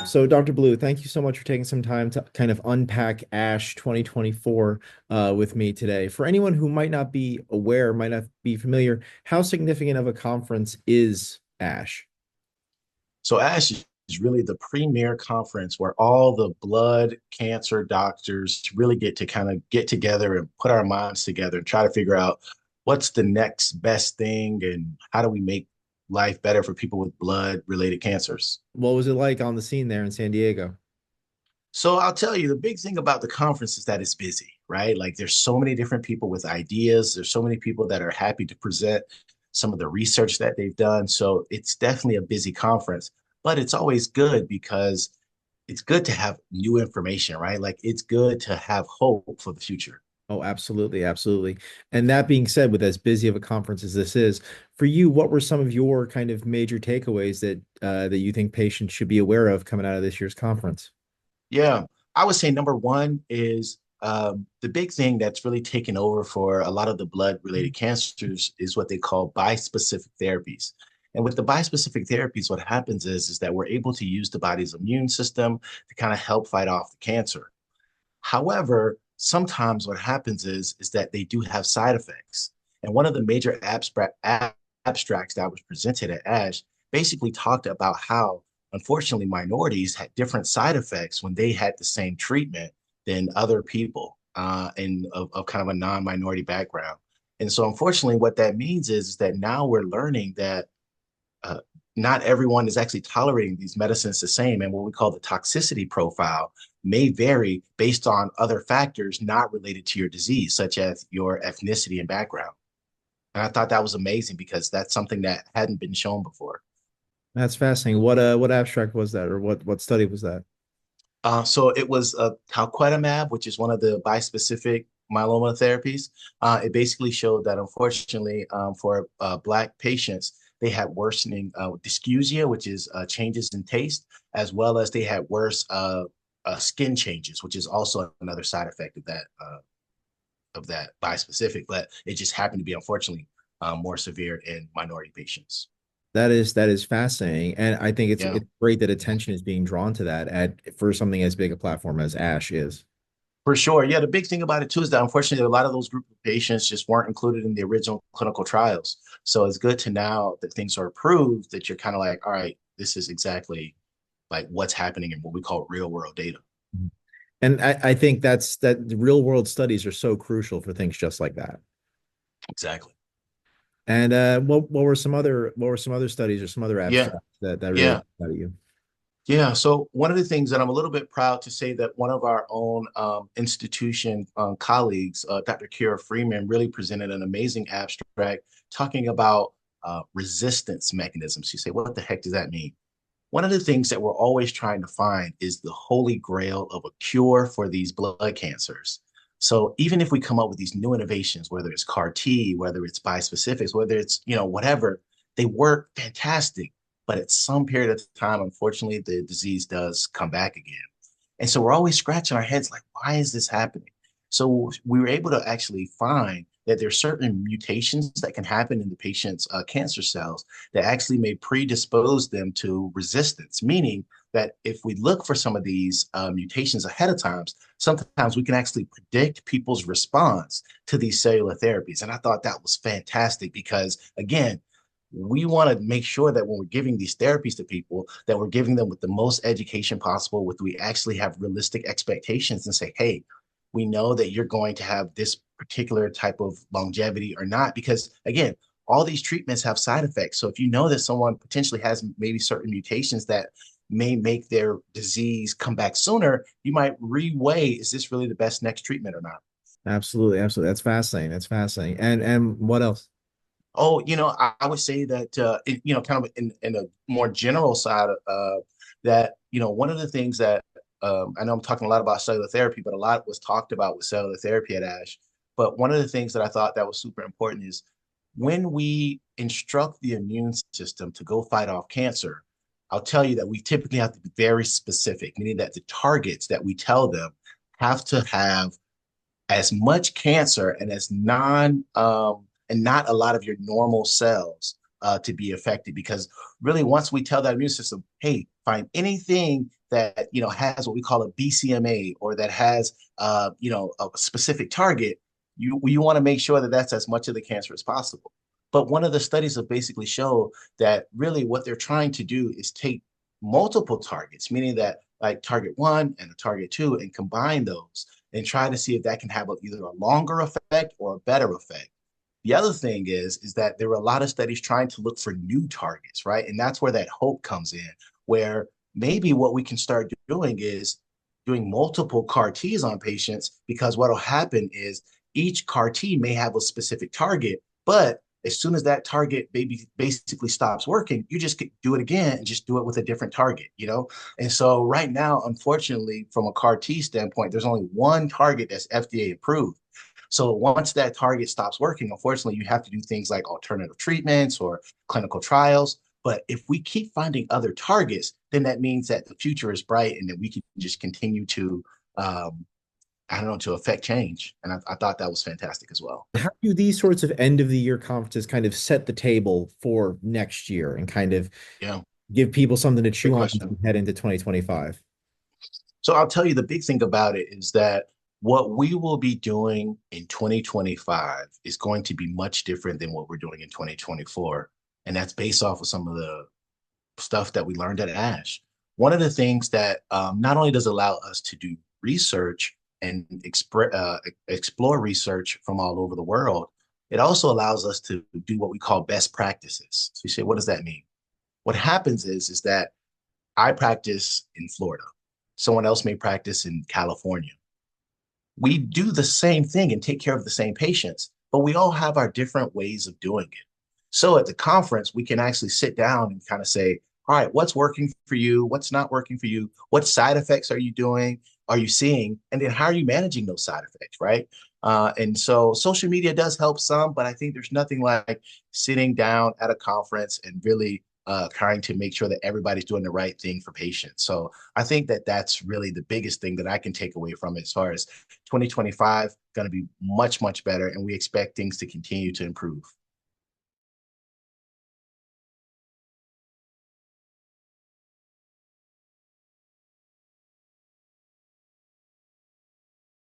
So, Dr. Blue, thank you so much for taking some time to kind of unpack ASH 2024 with me today. For anyone who might not be aware, might not be familiar, how significant of a conference is ASH? So ASH is really the premier conference where all the blood cancer doctors really get to kind of get together and put our minds together and try to figure out what's the next best thing and how do we make life better for people with blood related cancers. What was it like on the scene there in San Diego? So I'll tell you, the big thing about the conference is that it's busy, right? Like there's so many different people with ideas. There's so many people that are happy to present some of the research that they've done. So it's definitely a busy conference, but it's always good because it's good to have new information, right? Like it's good to have hope for the future. Oh, absolutely, absolutely. And that being said, with as busy of a conference as this is, for you, what were some of your kind of major takeaways that you think patients should be aware of coming out of this year's conference? Yeah, I would say number one is the big thing that's really taken over for a lot of the blood related cancers is what they call bispecific therapies. And with the bispecific therapies, what happens is that we're able to use the body's immune system to kind of help fight off the cancer. However, sometimes what happens is that they do have side effects. And one of the major abstracts that was presented at ASH basically talked about how, unfortunately, minorities had different side effects when they had the same treatment than other people of kind of a non-minority background. And so, unfortunately, what that means is that now we're learning that uh, not everyone is actually tolerating these medicines the same. And what we call the toxicity profile may vary based on other factors not related to your disease, such as your ethnicity and background. And I thought that was amazing because that's something that hadn't been shown before. That's fascinating. What abstract was that, or what study was that? So it was talquetamab, which is one of the bispecific myeloma therapies. It basically showed that unfortunately for Black patients, they had worsening dysgeusia, which is changes in taste, as well as they had worse skin changes, which is also another side effect of that bispecific. But it just happened to be unfortunately more severe in minority patients. That is fascinating, and I think it's Yeah. it's great that attention is being drawn to that at for something as big a platform as ASH is. For sure. Yeah, the big thing about it too is that unfortunately a lot of those group of patients just weren't included in the original clinical trials. So it's good to now that things are approved that you're kind of like, all right, this is exactly like what's happening in what we call real world data. And I think that the real world studies are so crucial for things just like that. Exactly. And what were some other studies or some other Yeah. abstracts that really Yeah. jumped out at you? Yeah. So one of the things that I'm a little bit proud to say that one of our own institution colleagues, Dr. Kira Freeman, really presented an amazing abstract talking about resistance mechanisms. You say, what the heck does that mean? One of the things that we're always trying to find is the holy grail of a cure for these blood cancers. So even if we come up with these new innovations, whether it's CAR T, whether it's bispecifics, whether it's, whatever, they work fantastic. But at some period of time, unfortunately, the disease does come back again. And so we're always scratching our heads like, why is this happening? So we were able to actually find that there's certain mutations that can happen in the patient's cancer cells that actually may predispose them to resistance, meaning that if we look for some of these mutations ahead of time, sometimes we can actually predict people's response to these cellular therapies. And I thought that was fantastic because, again, we want to make sure that when we're giving these therapies to people, that we're giving them with the most education possible, with we actually have realistic expectations and say, hey, we know that you're going to have this particular type of longevity or not. Because again, all these treatments have side effects. So if you know that someone potentially has maybe certain mutations that may make their disease come back sooner, you might reweigh, is this really the best next treatment or not? Absolutely, absolutely. That's fascinating. That's fascinating. And what else? Oh, I would say that, kind of in a more general side, that, one of the things that I know I'm talking a lot about cellular therapy, but a lot was talked about with cellular therapy at ASH. But one of the things that I thought that was super important is when we instruct the immune system to go fight off cancer, I'll tell you that we typically have to be very specific, meaning that the targets that we tell them have to have as much cancer and as and not a lot of your normal cells to be affected. Because really, once we tell that immune system, hey, find anything that, has what we call a BCMA, or that has, a specific target, you want to make sure that that's as much of the cancer as possible. But one of the studies have basically shown that really what they're trying to do is take multiple targets, meaning that like target one and a target two, and combine those and try to see if that can have either a longer effect or a better effect. The other thing is that there were a lot of studies trying to look for new targets, right? And that's where that hope comes in, where maybe what we can start doing is doing multiple CAR Ts on patients, because what will happen is each CAR T may have a specific target, but as soon as that target basically stops working, you just do it again and just do it with a different target. And so right now, unfortunately, from a CAR T standpoint, there's only one target that's FDA approved. So once that target stops working, unfortunately, you have to do things like alternative treatments or clinical trials. But if we keep finding other targets, then that means that the future is bright and that we can just continue to, I don't know, to affect change. And I thought that was fantastic as well. How do these sorts of end of the year conferences kind of set the table for next year and kind of Yeah, give people something to great chew on as we question. head into 2025? So I'll tell you the big thing about it is that what we will be doing in 2025 is going to be much different than what we're doing in 2024. And that's based off of some of the stuff that we learned at ASH. One of the things that not only does it allow us to do research and explore research from all over the world, it also allows us to do what we call best practices. So you say, what does that mean? What happens is that I practice in Florida. Someone else may practice in California. We do the same thing and take care of the same patients, but we all have our different ways of doing it. So at the conference, we can actually sit down and kind of say, all right, what's working for you? What's not working for you? What side effects are you doing? Are you seeing? And then how are you managing those side effects, right? And so social media does help some, but I think there's nothing like sitting down at a conference and really trying to make sure that everybody's doing the right thing for patients. So I think that that's really the biggest thing that I can take away from it, as far as 2025 going to be much, much better, and we expect things to continue to improve.